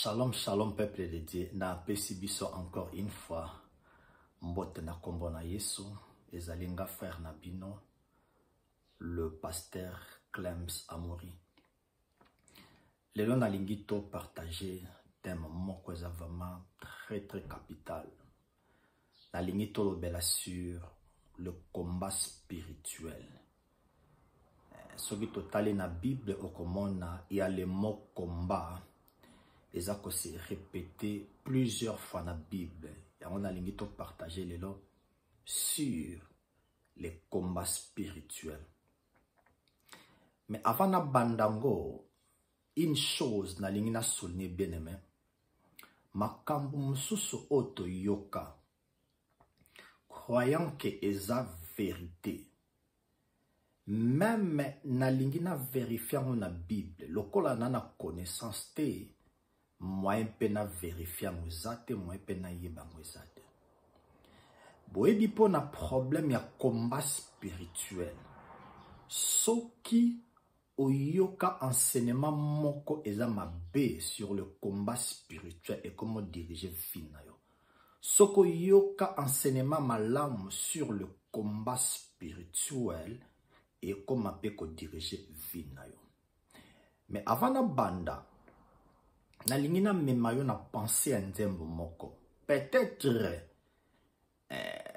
Shalom, shalom, peuple de Dieu. Na pesi biso encore une fois. Mbote na kombo na Yesu. Ezalinga frère Nabino. Le pasteur Clems Amori. Lelo na lingito partager thème moko eza vraiment très capital. Na lingito lobela sur le combat spirituel. Ce qui totali na Bible okomona il y a le mot combat. Et ça s'est répété plusieurs fois dans la Bible. Et on a l'invité à partager les lots sur les combats spirituels. Mais avant na bandango, une chose na lingina souligné bien aimé. Makambu mususu oto yoka. Croyant que eza vérité. Même na lingina vérifiant na Bible, lokola nana connaissance te. Moi pena vérifier mozate, moi pena yeba mozate. Boyebi po na problème ya combat spirituel. Soki oyoka enseignement moko eza mabe sur le combat spirituel et comment diriger vie na yo. Soko yoka enseignement malamu sur le combat spirituel et comment peut diriger vie na yo. Mais avant na banda na lingina memayo na pensée nzembo moko. Peut-être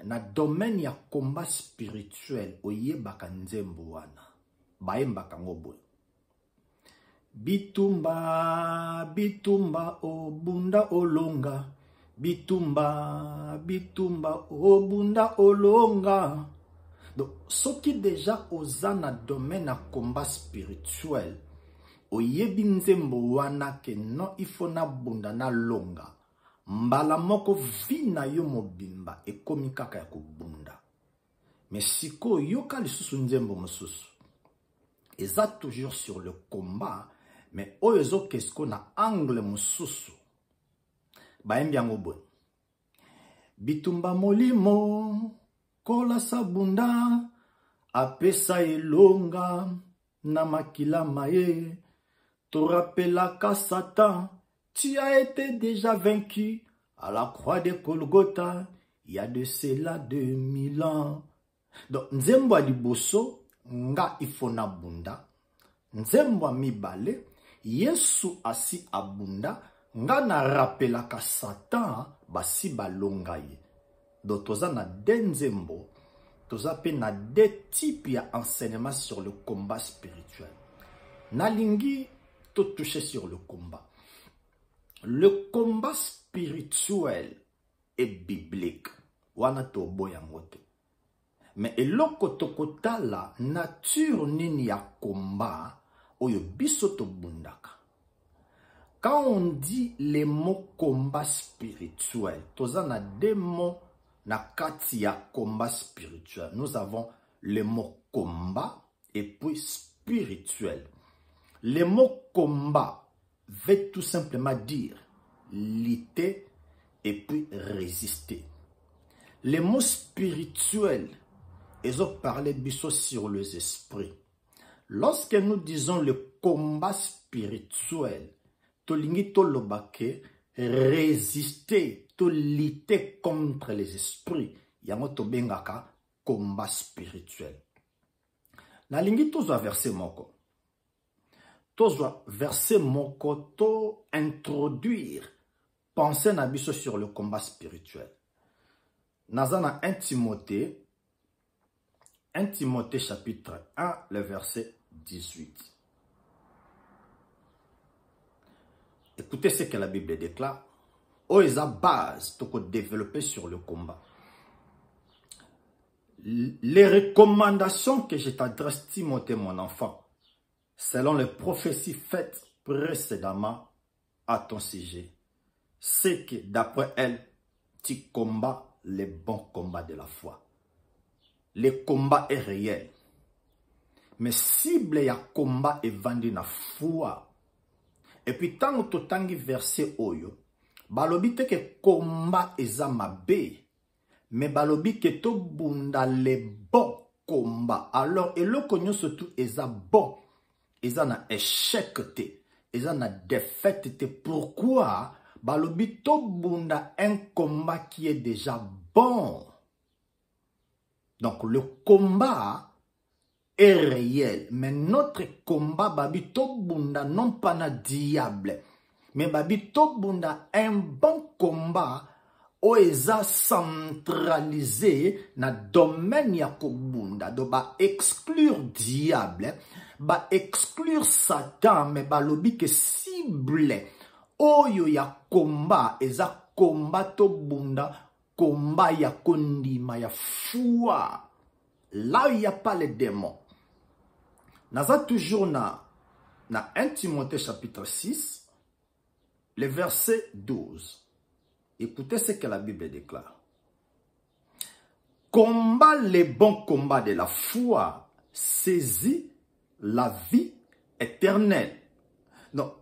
na domaine ya combat spirituel oyebaka nzembo wana. Bayembaka ngoboy. Bitumba, bitumba, obunda olonga. Bitumba, bitumba, obunda olonga. Donc, ce qui déjà osa na domaine ya combat spirituel, oyebi nzembo wana ke non ifo na bunda na longa. Mbala moko vina yo mobimba ekomi kaka ya kubunda. Mais siko yoka lisusu nzembo mosusu. Eza toujours sur le combat, mais oyezo kesko na angle mosusu. Baembi yango boy. Bitumba molimo, kola sabunda, apesa elonga, na makila maye. Te rappelaka Satan, tu as été déjà vaincu à la croix de Golgotha, il y a de cela 2000 ans. Donc, nzembo liboso, nga ifona bunda, nzembo mibale, Yesu asi abunda, nga na rappelaka Satan, basi balonga ye. Donc, toza na denzembo, toza pe na deux types ya enseignement sur le combat spirituel. Nalingi, tout touché sur le combat. Le combat spirituel est biblique. Wana to boyangote. Mais eloko tokota la nature nini ya combat oyo biso to bundaka. Quand on dit les mots combat spirituel, toza na deux mots na kati ya combat spirituel. Nous avons le mot combat et puis spirituel. Le mot combat veut tout simplement dire lutter et puis résister. Le mot spirituel, ils ont parlé biso sur les esprits. Lorsque nous disons le combat spirituel, to lingi to lobake résister, to lutter contre les esprits. Yango to bengaka combat spirituel. Na lingi to zo verset moko. Tozo verset moko to introduire penser na biso sur le combat spirituel. Nazana 1 Timothée chapitre 1 le verset 18. Écoutez ce que la Bible déclare. Oeza base to développer sur le combat. Les recommandations que je t'adresse Timothée mon enfant, selon les prophéties faites précédemment à ton sujet, c'est que d'après elles, tu combats les bons combats de la foi. Le combat est réel. Mais cible ya combat est vendu na foi. Et puis tant que tangi verset oyo, balobi te que combat eza mabe, mais balobi que to bunda les bons combats. Alors eloko nyonso tout eza bon. Ils ont un échec. eza na défaite te. Pourquoi? Balobi to bunda un combat qui est déjà bon. Donc le combat est réel, mais notre combat babi to bunda non pas na diable, mais babi to bunda un bon combat o eza centralisé na domaine ya kobunda. Do ba exclure diable, ba exclure Satan, mais balobi que cible oyo ya combat eza combat to bunda, combat ya kondima ya foi. Là il n'y a pas les démons. Naza toujours na 1 Timothée chapitre 6, le verset 12. Écoutez ce que la Bible déclare. Combat les bons combats de la foi, saisis la vie éternelle. Donc,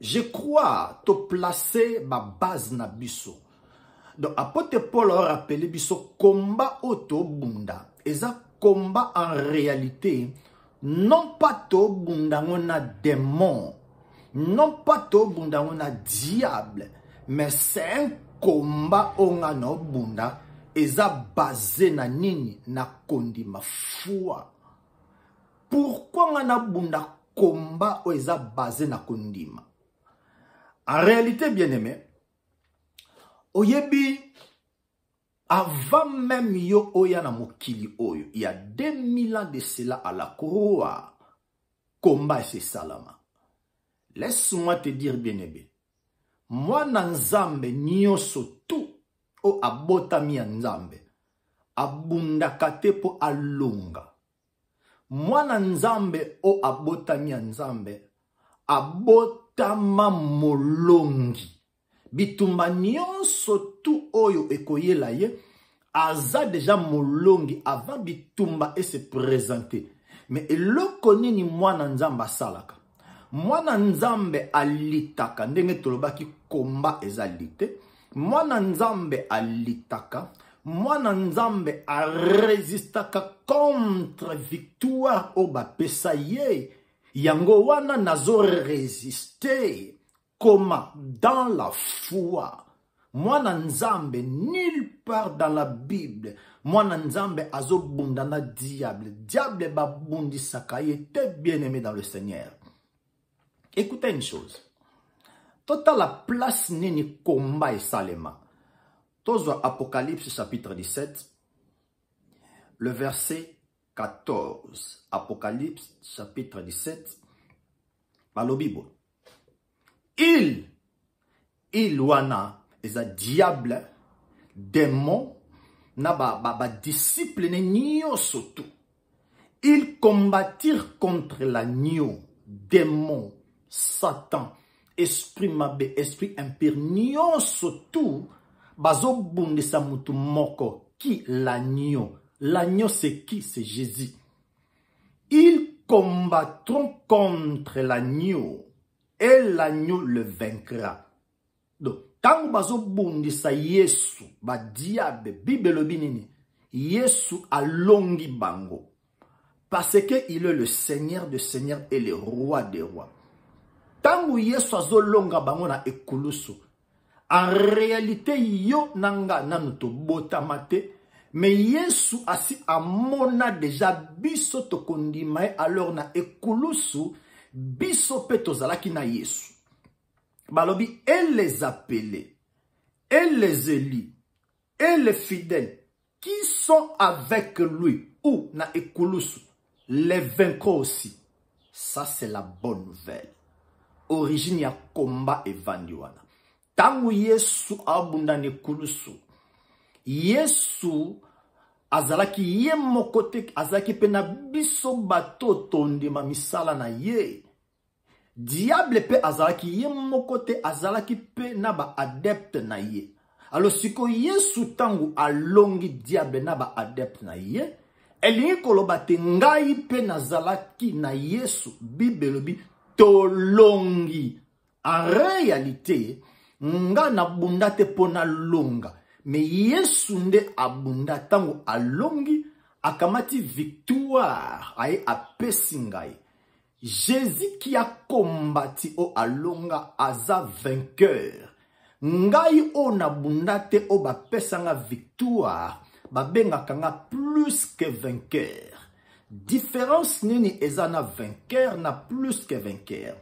je crois te placer ma base na biso. Donc, apôtre Paul a rappelé biso combat auto bunda. Et ça, combat en réalité, non pas to bunda on a démon, non pas to bunda on a diable, mais c'est un combat on a no bunda. Et ça basé na nini na kondima foi. Pourquoi on a bunda combat ou eza basé na kondima? En réalité, bien aimé, oyebi, avant même yo oya na mokili oyo, il y a 2000 ans de cela à la croix, combat c'est salama. Laisse-moi te dire, bien aimé, moi na nzambe nyoso tout o abotami ya nzambe, abundaka te po alonga. Moi na nzambe o abotami ya nzambe, abotama molongi. Bitumba nyonso tu oyo ekoyela ye, aza déjà molongi avant bitumba et se présenter. Mais eloko nini mwana nzambe asalaka? Mwana nzambe alitaka, ndenge tolobaki komba ezalite. Mwana nzambe alitaka, mwana nzambe a résistaka contre victoire o bapesa ye. Yango wana nazo résister. Comment? Dans la foi. Mwana nzambe, nulle part dans la Bible, mwana nzambe azo bunda na diable. Diable ba bundi sakaye, t'es bien aimé dans le Seigneur. Écoutez une chose. Total la place nini combat et salema. Tozo Apocalypse chapitre 17, le verset 14. Apocalypse chapitre 17, par le Bible. Il wana eza diable, démon, na ba disciple ne nyoso tout. Ils combattirent contre l'agneau, démon, Satan, esprit mabe, esprit impur, nyoso tout. Bazo bundisa mutu moko, qui l'agneau? L'agneau c'est qui? C'est Jésus. Ils combattront contre l'agneau. Et l'agneau le vaincra. Donc, tant que bazo bundisa Yesu, ba diable, Bible binini, Yesu alongi bango. Parce que il est le Seigneur des seigneurs et le roi des rois. Tant que Yesu azo longa bango na ekulusu, en réalité yo nanga nanuto botamate, mais Yesu asi amona déjà biso to kondimae alors na ekulusu, biso pe tozalaki na Yesu. Balobi, et les appelés, et les élus, et les fidèles, qui sont avec lui, ou na ekulusu, les vaincront aussi. Ça c'est la bonne nouvelle. Origine ya combat et vandiwana. Tangu Yesu abunda na ekulusu, Yesu azalaki ye mokote, azalaki pe na biso bato tondima misala na ye. Diable pe azalaki ye mokote, azalaki pe na ba adepte na ye. Alors siko Yesu tangu alongi diable na ba adepte na ye, elingi koloba te ngai pe nazalaki na Yesu, bibelobi tolongi. En réalité, nga na bunda te pona longa. Mais Yesu nde abunda tango alongi akamati victoire aye apesi ngai. Jésus qui a combattu o alonga aza vainqueur. Ngai o nabundate o ba pesanga victoire. Ba benga kanga plus que vainqueur. Différence nini ezana vainqueur na plus que vainqueur.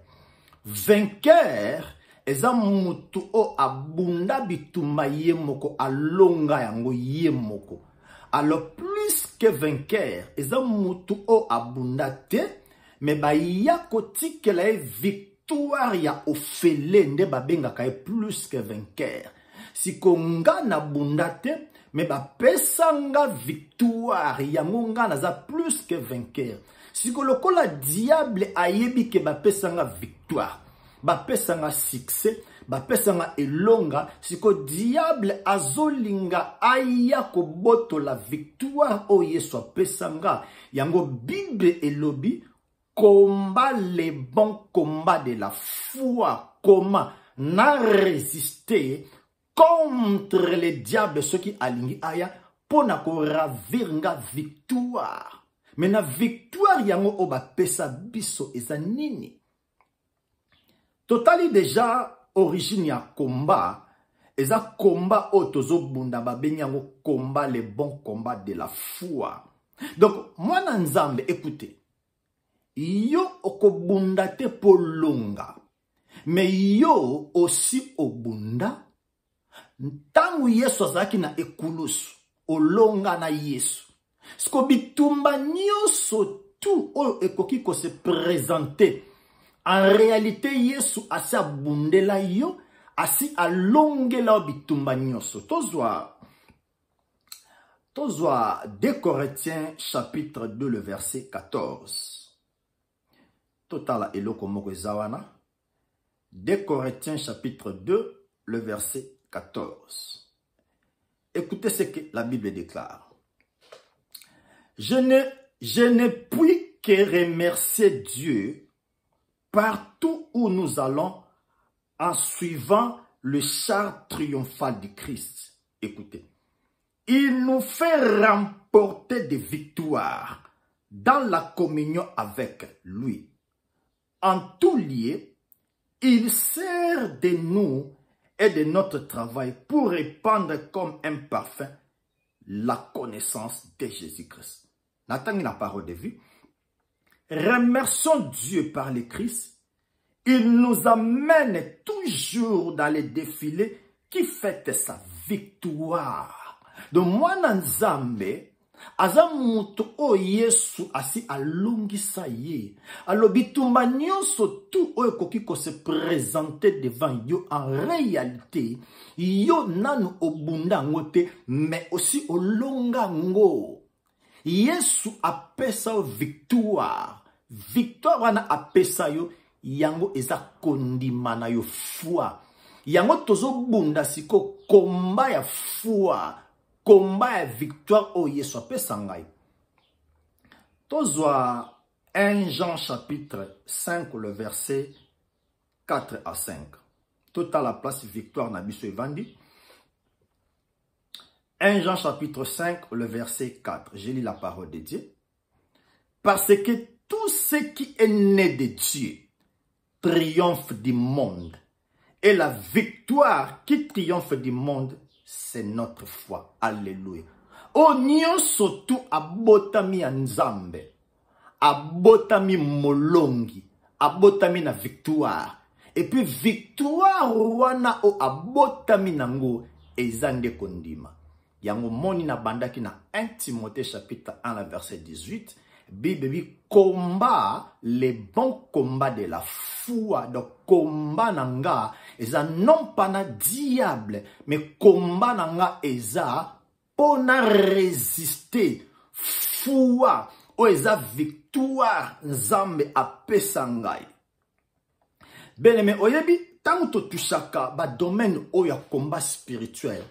Vainqueur eza mutu o abunda bituma yemoko alonga yango yemoko. Alors plus que vainqueur eza mutu o abunda te mais ba ya kotikela victoire ya ofele nde babenga ka plus que vainqueur. Si konga na bundate mais ba pesanga victoire yango nga naza plus que vainqueur. Si kolokola diable ayebi ke ba pesanga victoire, ba pesanga succès, ba pesanga elonga, si ko diable azolinga aya ko boto la victoire o yeso pesanga yango Bible elobi combat les bons combats de la foi. Comment n'a résisté contre les diables, ceux qui alignent aya, pour na ko ravir nga victoire. Mais na victoire yango oba pesa biso eza nini? Totali déjà origine ya combat, eza combat o tozo bunda ba benyango combat les bons combats de la foi. Donc moi na nzambe écoutez. Yo okobunda te polonga. Mais yo aussi obunda. Ntangu Yesu azaki na ekulusu. Olonga na Yesu. Sko bitumba nyoso tout o ekoki ko se présenter. En réalité Yesu asi abundela yo. Asi alongela bitumba nyoso. Tozwa 2 Corinthiens chapitre 2 le verset 14. Total eloko moko zawana. 2 Corinthiens chapitre 2, le verset 14. Écoutez ce que la Bible déclare. Je ne puis que remercier Dieu partout où nous allons en suivant le char triomphal du Christ. Écoutez. Il nous fait remporter des victoires dans la communion avec lui. En tout lieu, il sert de nous et de notre travail pour répandre comme un parfum la connaissance de Jésus-Christ. N'attendez la parole de vie. Remercions Dieu par le Christ. Il nous amène toujours dans les défilés qui fêtent sa victoire. Donc moi, Nzambe, azamuto o Yesu asi alungisa ye. Alors bitumba nyonso tout o ekoki ko se présenter devant yo en réalité. Yo nanu obunda ngote mais aussi olonga ngo. Yesu apesa victoire. Victoire wana apesa yo yango eza kondima na yo foi. Yango tozo bunda siko komba ya foi. Combat et victoire au Yesu pesangai. Tozwa 1 Jean chapitre 5 le verset 4 à 5. Total la place victoire na biso evandi. 1 Jean chapitre 5 le verset 4. Je lis la parole de Dieu. Parce que tout ce qui est né de Dieu triomphe du monde. Et la victoire qui triomphe du monde, c'est notre foi. Alléluia. O nyonso tu abotami ya Nzambe. Abotami molongi. Abotami na victoire. Et puis victoire wana o abotami nango ezande kondima. Yango moni na bandaki na 1 Timothée chapitre 1 la verset 18. Bible combat les bons combats de la foi. Donc combat nanga eza non pas na diable mais combat nanga eza pona résister foi o eza victoire Nzambe apesa ngai. Bien-aimé oyebi tango to tushaka ba domaine o ya combat spirituel.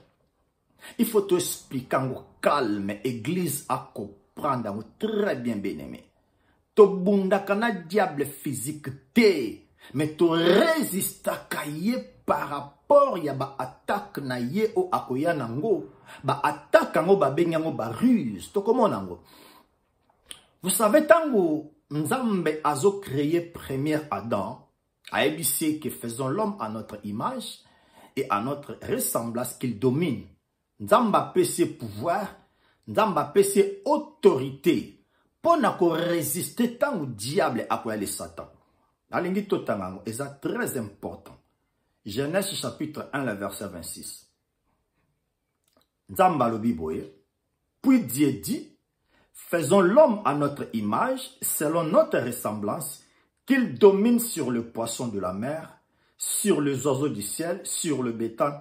Il faut te expliquer en calme église à prendre très bien bien-aimé. To bunda kana diable physique te, mais to résista kaye par rapport ya ba attaque na ye o akoya nango, ba attaque ngo ba benyango ba ruse. To comment nango? Vous savez tango Nzambe azo créé premier Adam, a ébissé que faisons l'homme à notre image et à notre ressemblance qu'il domine. Nzamba a ses pouvoirs, Nzamba a ses autorités pour ne résister tant au diable à quoi les Satan. Alingi totangango, c'est très important. Genèse chapitre 1, le verset 26. Nzamba lo biboye. Puis Dieu dit, faisons l'homme à notre image, selon notre ressemblance, qu'il domine sur le poisson de la mer, sur les oiseaux du ciel, sur le bétail,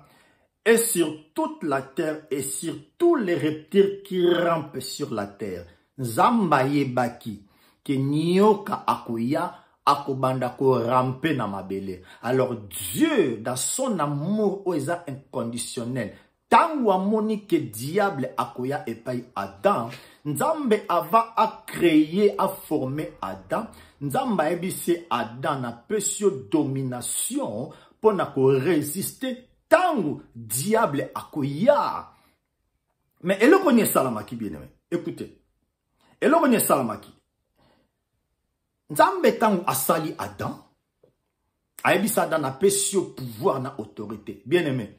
et sur toute la terre, et sur tous les reptiles qui rampent sur la terre. Nzamba yebaki, ke nyoka akoya, akobanda ko rampe na mabele. Alors Dieu, dans son amour oisa inconditionnel, tant ou amoni que diable akoya epai Adam, Nzambe ava a créé, a formé Adam. Nzamba ebise Adam na pesio domination pour na ko résister tant ou diable akoya. Mais eloko nye salamaki bien aimé. Écoutez. Eloko nye salamaki. Nzambe tangu asali Adam, aebisa Adam na pesio pouvoir na autorité. Bien aimé.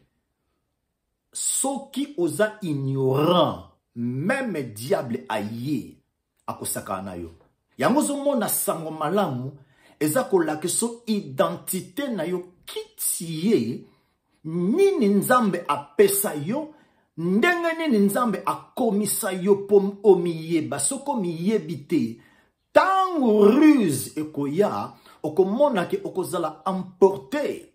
Soki oza ignorant, même diable aye, akosaka na yo. Yangozo mona sango malamu, eza kolake so identité na yo kitiye, nini Nzambe apesa yo, ndenge nini Nzambe akomisa yo pom omiyeba, soko miyebite, tango ruse ekoya, okomona ke okozala emporté.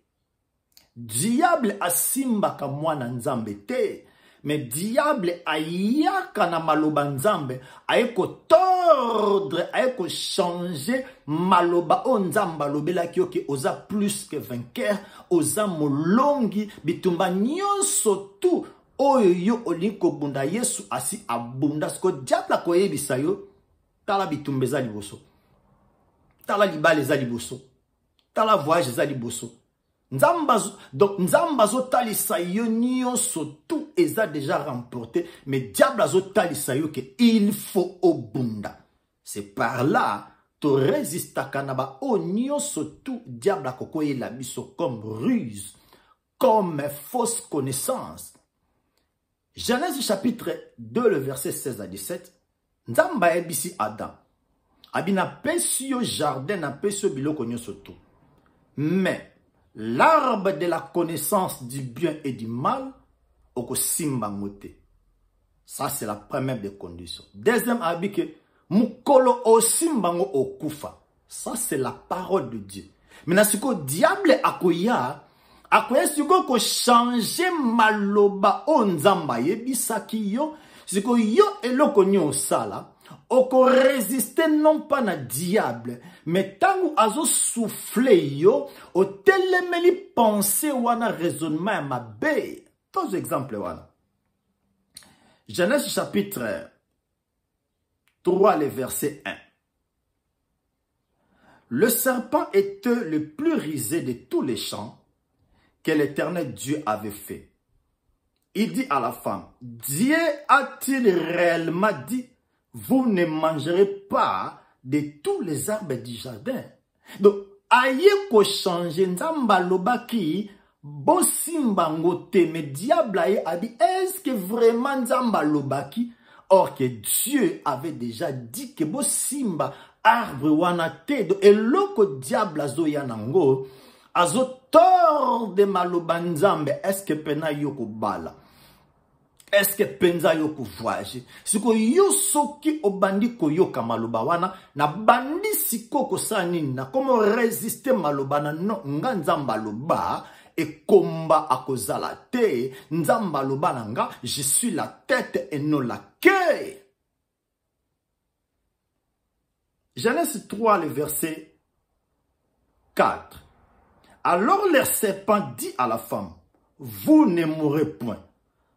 Diable asimbaka mwana Nzambe te, mais diable ayaka na maloba Nzambe, ayeko tordre, ayeko changer maloba o Nzamba lobela kioke oza plus que vainqueur, oza molongi, bitumba nyonso tu, oyo yo olinko bunda Yesu asi abunda, sko diable koyebisa yo, tala bitumba za liboso, tala libale za liboso, tala voyage za liboso. Donc Nzamba zo talisa yo nyonso tout eza déjà remporté, mais diable zo talisa yo que il faut obunda. C'est par là to résista kanaba o nyonso tout diable akokoye la biso comme ruse, comme fausse connaissance. Genèse chapitre 2 le verset 16 à 17. Nzamba ebisi Adam. Abina pesio jardin na pesio biloko nyonso tout. Mais l'arbre de la connaissance du bien et du mal, oko simba ngote. Ça, c'est la première des conditions. Deuxième, abike, mukolo o simbango okufa. Ça, c'est la parole de Dieu. Maintenant, si ko diable akoya siko ko changer maloba o Nzamba yebisaki yo, siko yo eloko nyo sala, oko résister non pas na diable, mais tangu azo souffler yo, o telemeli pensée wana raisonnement ma bé. Deux exemples wana. Genèse chapitre 3, le verset 1. Le serpent était le plus rusé de tous les champs que l'Éternel Dieu avait fait. Il dit à la femme, Dieu a-t-il réellement dit, vous ne mangerez pas de tous les arbres du jardin? Donc, aye ko changer Nzamba lobaki, bo simba ngote, mais diable aye a dit, est-ce que vraiment Nzamba lobaki? Or que Dieu avait déjà dit que bo simba arbre wana te, et loko diable azo yanango, azo tor de maloba Nzambe, est-ce que pena yoko bala? Est-ce que penza yoko voyage? Siko yo soki obandi ko yoka maloba wana, na bandi siko ko sanini, na comment résister maloba na no, nga Nzamba loba, et komba akozala te, Nzamba loba nanga, je suis la tête et non la queue. Genèse 3, le verset 4. Alors le serpent dit à la femme, vous ne mourrez point.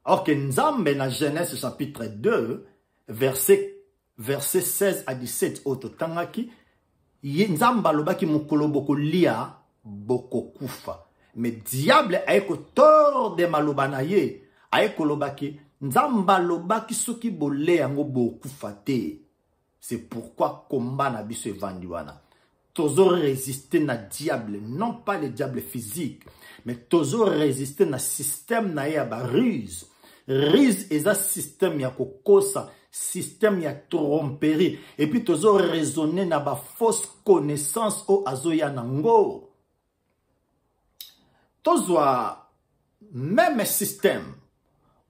Or que Nzambe na Genèse chapitre 2, verset 16 à 17, ototangaki, Nzamba lobaki mukolo boko lia, boko kufa. Mais diable aeko tor de maloba na ye, aeko lobaki, Nzamba lobaki soki bole yango boko kufa te. C'est pourquoi combat na biso evandiwana. Tozo résister na diable, non pas le diable physique, mais tozo résister na système na ya ba ruse. Ruse est un système ya kokosa, système ya tromperie. Et puis tozo raisonner na ba fausse connaissance o azoya nango. Tozo même système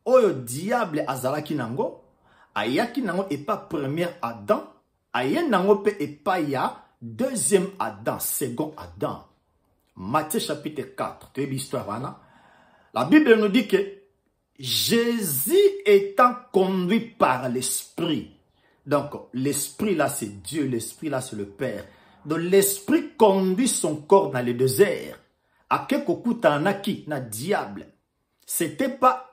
oyo diable azalaki nango, ayaki nango et pas premier Adam, ayen nango pe et pas ya deuxième Adam, second Adam. Matthieu chapitre 4, tu as l'histoire. La Bible nous dit que Jésus étant conduit par l'Esprit. Donc, l'Esprit là c'est Dieu, l'Esprit là c'est le Père. Donc, l'Esprit conduit son corps dans le désert. À quel qui na diable. C'était pas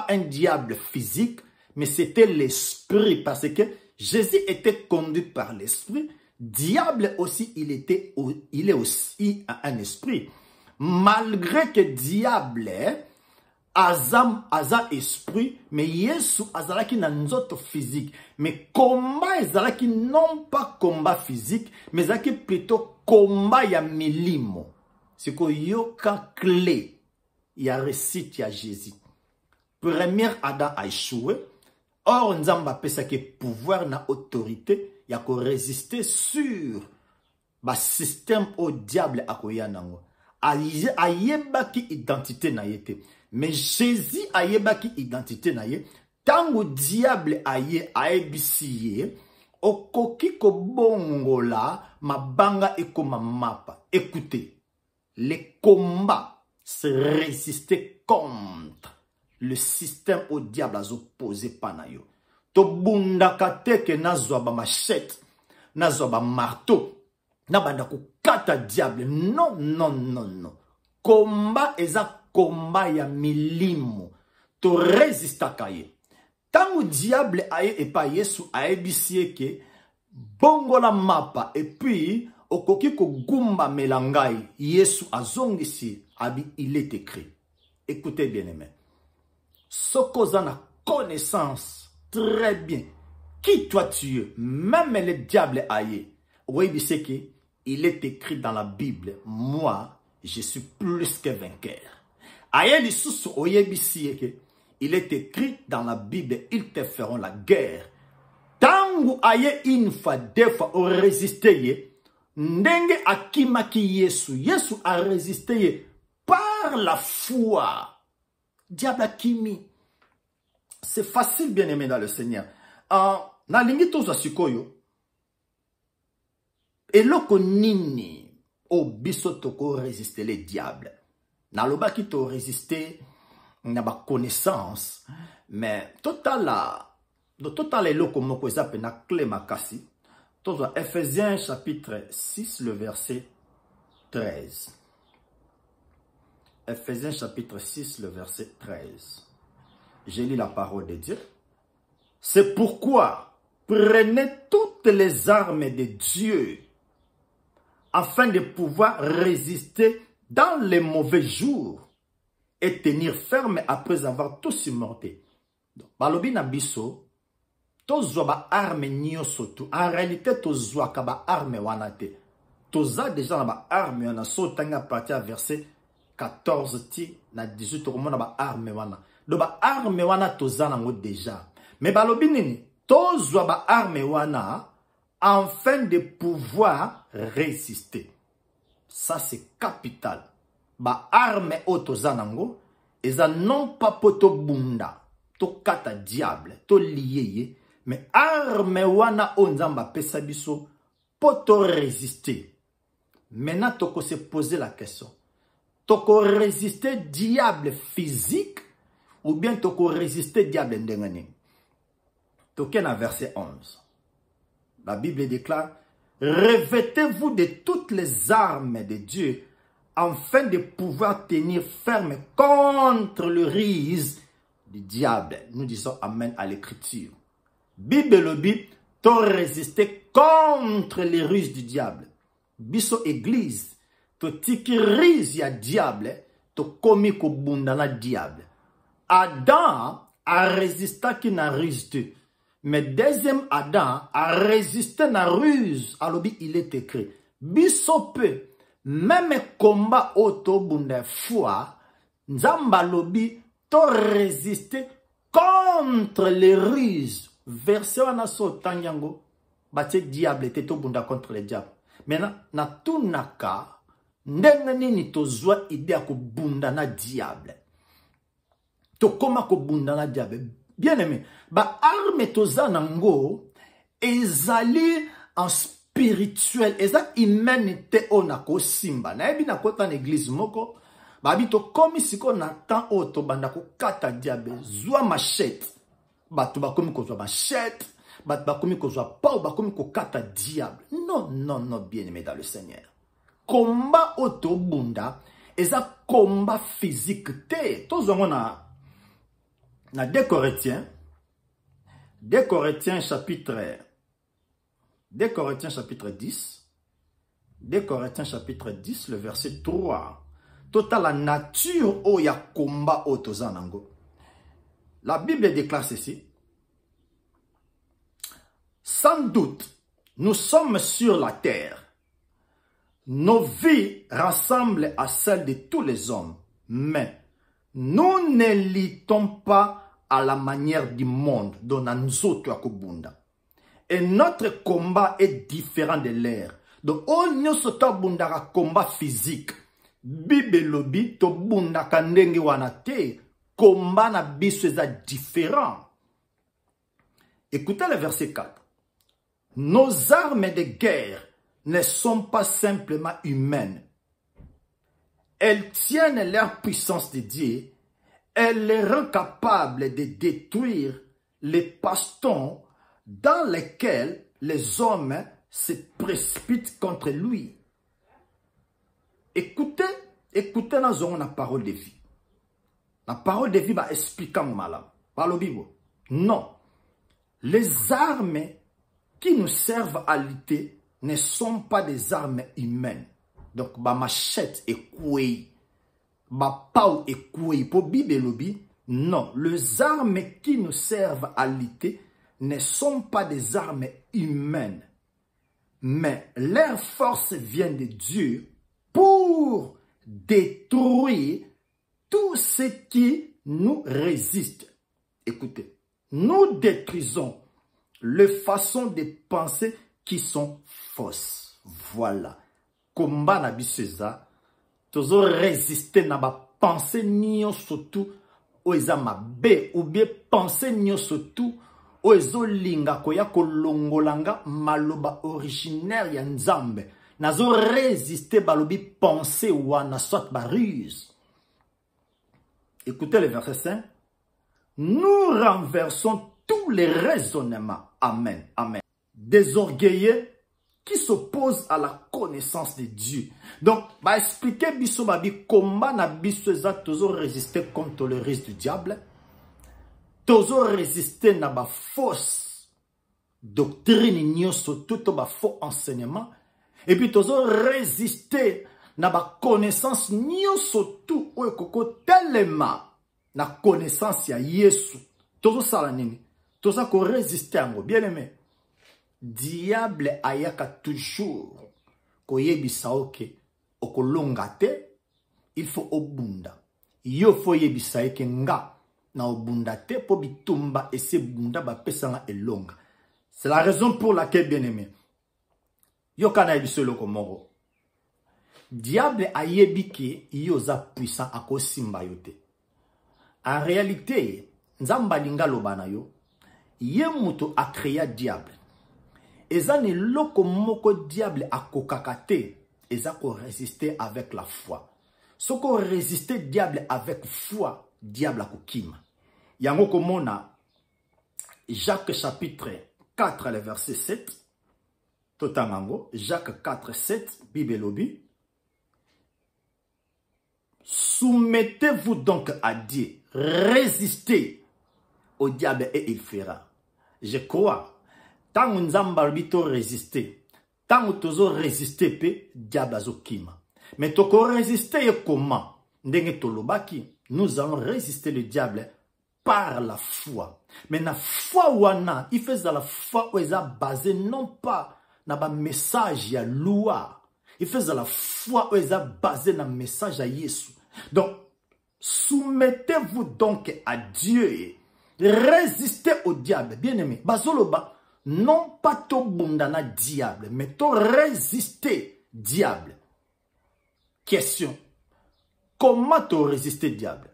un diable physique, mais c'était l'Esprit. Parce que Jésus était conduit par l'Esprit. Diable aussi, il est aussi un esprit. Malgré que diable aza esprit, mais Yesu azalaki na nzoto physique. Mais combat ezalaki non pas combat physique, mais ezalaki plutôt combat ya milimo. C'est que yoka clé ya récite ya Jésus. Premier Adam a échoué. Or nzamba pesa ke pouvoir na autorité. Il y a résister sur le système au diable à koyanango. Ayebaki identité na yete. Mais Jésus ayebaki identité na ye. Tango diable aye aebisiye. Okoki ko bongola mabanga ekoma mapa. Écoutez, les combats se résister contre le système au diable à opposé panayo. To bundaka teke nazwa ba machette, nazwa ba marteau, na banda kukata diable. Non, non, non, non. Combat eza combat ya milimo. To resista kaye. Tangu diable aye et pas Yesu aye bisye ke bongo la mapa et puis okoki ko gumba melangai Yesu azongisi abi il est écrit. Écoutez bien aimé. Sokoza na connaissance très bien. Qui toi tu es? Même le diable aïe. Oui, c'est que il est écrit dans la Bible. Moi, je suis plus que vainqueur. Aïe, il est écrit dans la Bible. Ils te feront la guerre. Tangu aïe une fois, deux fois, on résisté. Ndenge akimaki Yesu. Yesu a résisté par la foi. Diable akimi. C'est facile, bien aimé dans le Seigneur. Na lingi toza sikoyo. Eloko nini o biso toko résister les diables. Na loba ki to résister na ba connaissance. Mais total eloko moko ezape na clé makasi. Toza Ephésiens chapitre 6 le verset 13. Ephésiens chapitre 6 le verset 13. J'ai lu la parole de Dieu. C'est pourquoi prenez toutes les armes de Dieu afin de pouvoir résister dans les mauvais jours et tenir ferme après avoir tout surmonté. Balobi na biso, tozwa ba arme nyoso tu. En réalité, tozwa ka ba arme wana te. Toza déjà na ba arme wana so tanga partir verset 14 ti na 18 komona ba arme wana. Do ba arme wana toza nango déjà. Mais balobi nini, tozwa ba arme wana afin de pouvoir résister. Ça c'est capital. Ba arme o toza nango eza non pas poto bunda, to kata diable, to liye, mais arme wana o nzamba pesa biso poto résister. Maintenant toko se poser la question. Toko résister diable physique ou bien toko résister diable ndengani. Token à verset 11. La Bible déclare: revêtez-vous de toutes les armes de Dieu afin de pouvoir tenir ferme contre le ruse du diable. Nous disons amen à l'écriture. Bible le Bible, to résister contre les ruses du diable. Biso église, to tiki ruse ya diable, to komi ko bunda na diable. Adam a résisté qui n'a ruse. Mais deuxième Adam a résisté na ruse. Alobi, il est écrit. Bisope, même combat auto bunda foi, Nzamba lobi, to résister contre les ruses. Verset wana so tanyango, bate diable te to bunda contre les diables. Maintenant, na tunaka, ndenge nini tozwa idea ko bunda na diable. To koma ko bunda na diable. Bien aimé, ba arme toza nango ezali en spirituel, eza humanité onako simba. Na ebi na kota na église moko, ba bito komi siko na temps oto banda ko kata diable, zwa machette. Batu ba komi ko zwa machette, batu ba komi ko zwa pau, ba komi ko kata diable. Non, non, non, bien aimé dans le Seigneur. Combat oto bunda, eza combat physique te. Tozo ngona na 2 Corinthiens chapitre 10, 2 Corinthiens chapitre 10, le verset 3. Total la nature o ya combat o tozanango. La Bible déclare ceci. Sans doute, nous sommes sur la terre. Nos vies ressemblent à celles de tous les hommes, mais nous ne luttons pas à la manière du monde dont nous autres akobunda. Et notre combat est différent de l'air. Donc, on y a combat physique. Bible lobi to bunda kandenge wanate combat na biso est différent. Écoutez le verset 4. Nos armes de guerre ne sont pas simplement humaines. Elles tiennent leur puissance de Dieu. Elle les rend capables de détruire les pastons dans lesquels les hommes se précipitent contre lui. Écoutez la parole de vie. La parole de vie va expliquer mal. Par le Bible. Non. Les armes qui nous servent à lutter ne sont pas des armes humaines. Donc, ma machette est couée. Ma pau est couée. Pour Bible lobby, non. Les armes qui nous servent à lutter ne sont pas des armes humaines. Mais leur force vient de Dieu pour détruire tout ce qui nous résiste. Écoutez, nous détruisons les façons de penser qui sont fausses. Voilà. Combat na biseza, tozo résister na ba pensée nyo surtout oeza mabe ou bien pensée nyo surtout oezo linga koya kolongolanga maloba originaire ya Nzambe. Nazo résister balobi pensée wana soit ba ruse. Écoutez le verset 5. Nous renversons tous les raisonnements. Amen. Amen. Des orgueilleux qui s'opposent à la connaissance de Dieu. Donc, bah expliquer biso babi combat na biso za tozo résister contre le risque du diable. Tozo résister na ba fausse doctrine nyoso tout ba faux enseignement. Et puis tozo résister na ba connaissance nyoso tout oyo koko tellement na connaissance ya Yesu. Tozo sala nini? Tozo ko résister ango bien aimé. Diable ayaka toujours koyebisa oke okolonga te, il faut obunda. Yo fo yebisa eke nga na obunda te po bitumba ese bunda ba pesanga elonga. C'est la raison pour laquelle bien aimé. Yo kana yebiso loko moro. Diable ayebi ke yo za puissant akosimba yo te. En réalité, Nzamba linga lobana yo, ye muto a créé diable. Ezane loko moko diable a kokakate, eza ko résister avec la foi. Soko résister diable avec foi, diable a kokima. Yango komona, Jacques chapitre 4, le verset 7, totangango, Jacques 4, 7, Bible lobi. Soumettez-vous donc à Dieu, résistez au diable et il fera. Je crois. Tant que nous avons résisté, tant que nous avons résisté, diable a kima. Mais tu résister comment? Nous allons résister le diable par la foi. Mais la foi wana, il fait la foi où est basé non pas dans un message à loi. Il fait la foi où est basé dans un message à Jésus. Donc, soumettez-vous donc à Dieu. Résistez au diable. Bien aimé. Bazoloba, non pas to bundana diable, mais to résister diable. Question. Comment te résister diable?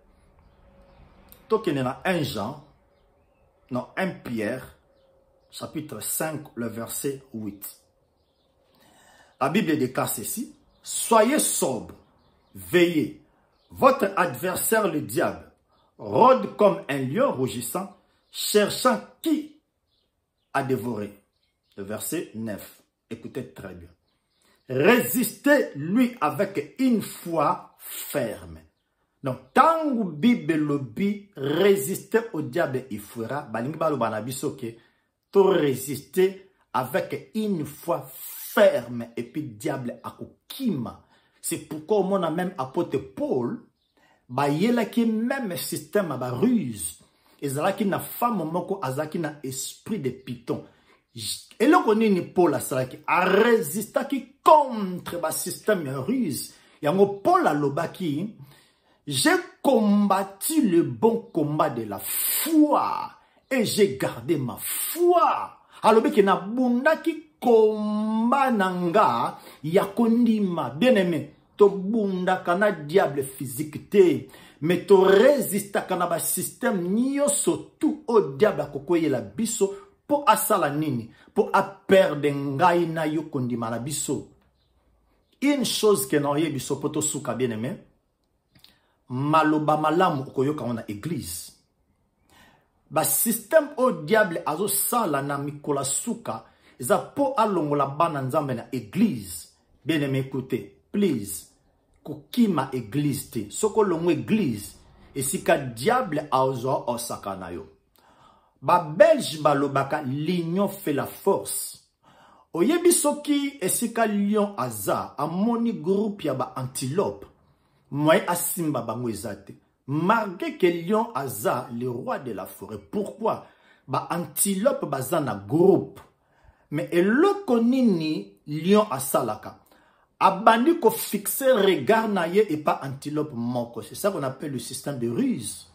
Toi qui est dans 1 Jean, non, 1 Pierre, chapitre 5, le verset 8. La Bible déclare ceci. Soyez sobres, veillez. Votre adversaire, le diable, rôde comme un lion rougissant, cherchant qui a dévoré. Le verset 9. Écoutez très bien. Résistez-lui avec une foi ferme. Donc, tant que Bible lobby, résister au diable, il fera. Balingba banabisoke, to résister avec une foi ferme. Et puis, diable a kima. C'est pourquoi on a même apôtre Paul, il y a qui même système à ruse. Et là qui na femme moko azaki na esprit de python. Et là qu'on est Paul a résisté qui contre le système ruse. Et en Paul a lobaki, j'ai combattu le bon combat de la foi et j'ai gardé ma foi. Alors que na bunda qui combat nanga yakondima bien aimé. To bunda kana diable physique te mais to résista kana ba système nyoso tout au diable akokoye la biso po asala nini po a perdre ngai na yo kondima la biso. Une chose que n'aurait biso poto souka bien aimé maloba malamu koyoka na église ba système au diable azo sala na mikola souka za po alongola bana nzambe na église. Bien aimé écoutez. Please, kukima église te. Soko longo église, et si ka diable a ozo osaka na yo. Ba belge balobaka l'union fait la force. Oyebi soki esika lion aza, amoni groupe ya ba antilope. Moi asimba bango ezate. Malgré que lion aza, le roi de la forêt. Pourquoi? Ba antilope baza na groupe. Mais eloko nini lion asalaka. Abandi ko fixer regard na ye et pas antilope moko. C'est ça qu'on appelle le système de ruse.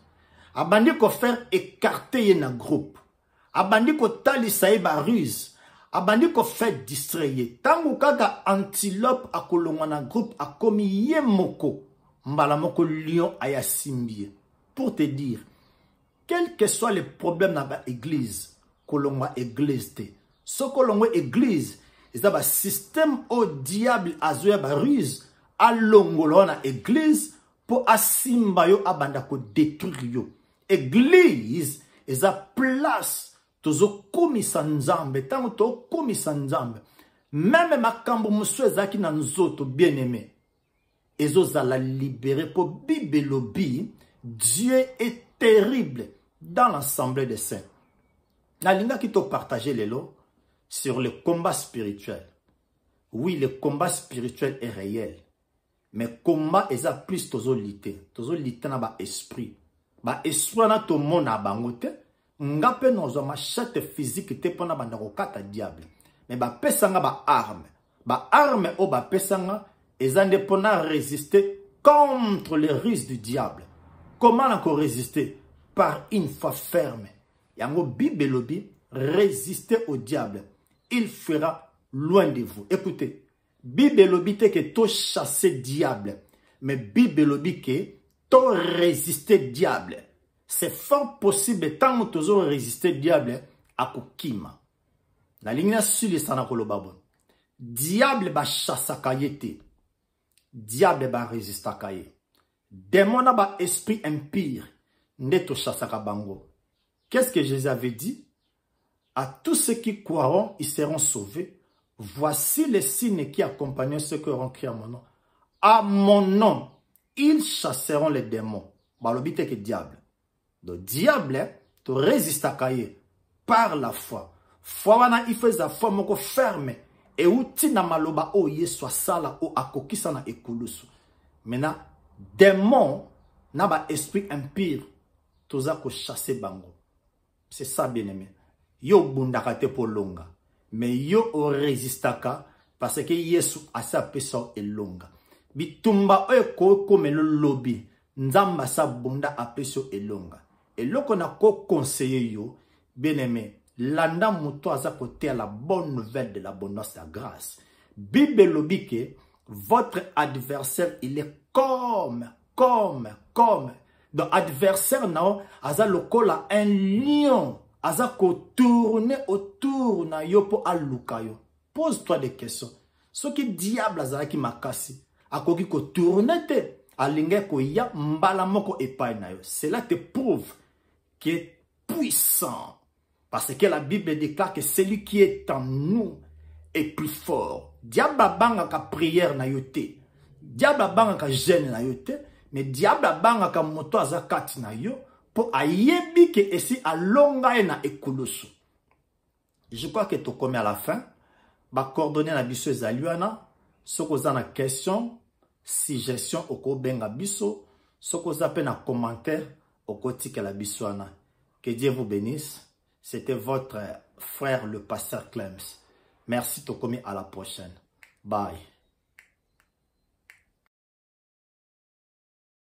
Abandi ko faire écarter ye na groupe. Abandi ko talisa ye ba ruse. Abandi ko faire distrayer. Tango kaka antilope akolongwa na groupe akomi ye moko. Mbala moko lion aya simbie. Pour te dire, quel que soit le problème dans l'église, kolongwa église te. So kolongwa église, c'est un système au diable azoya ba ruse a longolo na église pour asimba yo abanda ko détruire yo. Église est a place tozo komisa nzambe tango to komisa nzambe. Même makambo musu ezaki na nzoto bien aimé. Ezoza la libérer pour Bible lobby. Dieu est terrible dans l'assemblée des saints. La linga qui te partager les lots sur le combat spirituel. Oui, le combat spirituel est réel. Mais combat est à plus tozolité. Tozolité na ba esprit. Ba esprit na to mona bangote. Ngape nozo machette physique te pona ba ndakokata diable. Mais ba pesanga ba arme. Ba arme o ba pesanga ezande pona résister contre les ruses du diable. Comment encore résister? Par une foi ferme. Yango Bible lobby, résister au diable. Il fera loin de vous. Écoutez, Bible lobby te que to chasser diable, mais Bible lobby que to résister diable. C'est fort possible tant que tu résister diable à kokima. La ligne sur les sanakolobabo. Diable ba chassa kayete. Diable ba résister kaye. Démon ba esprit impire. Neto chassa kabango. Qu'est-ce que Jésus avait dit? À tous ceux qui croiront, ils seront sauvés. Voici les signes qui accompagnent ceux qui auront crié à mon nom. À mon nom, ils chasseront les démons. Balobite que diable. Donc diable, tu résistes à cahier par la foi. Foi wana il fait la foi moko ferme. Et outi na maloba o yeswa sala o akokisa na ekulusu. Maintenant, démon na ba esprit impire. toza ko chasser bango. C'est ça, bien-aimé. Yo bundaka te po longa. Mais yo o resistaka parce que Yesu asa peso elonga. Bitumba oyo ko komelo lobby. Nzamba sa bunda apeso elonga. Et loko na ko conseiller yo, bien-aimé, landa muto aza kote à la bonne nouvelle de l'abondance de la grâce. Bible lobby que votre adversaire, il est comme. Donc, adversaire, non, aza lokola un lion. Aza ko tourner autour na yo po aluka yo. Pose-toi des questions. Ce qui diable aza ki makasi. Akoki ko tourner te. Alinge ko ya mbala moko epai na yo. Cela te prouve qu'il est puissant. Parce que la Bible déclare que celui qui est en nous est plus fort. Diable banga ka prière na yo te. Diable banga ka jeûne na yo te. Mais diable banga ka moto aza kati na yo. Pour ayebi que esi alonga na ekulusu. Je crois que tu commis à la fin. Ba coordonner na biso ezaliwana. Soko za na question, suggestion oko benga biso. Soko za pe na commentaire oko tika la bisoana. Que Dieu vous bénisse. C'était votre frère le pasteur Clems. Merci, Tokomi, à la prochaine. Bye.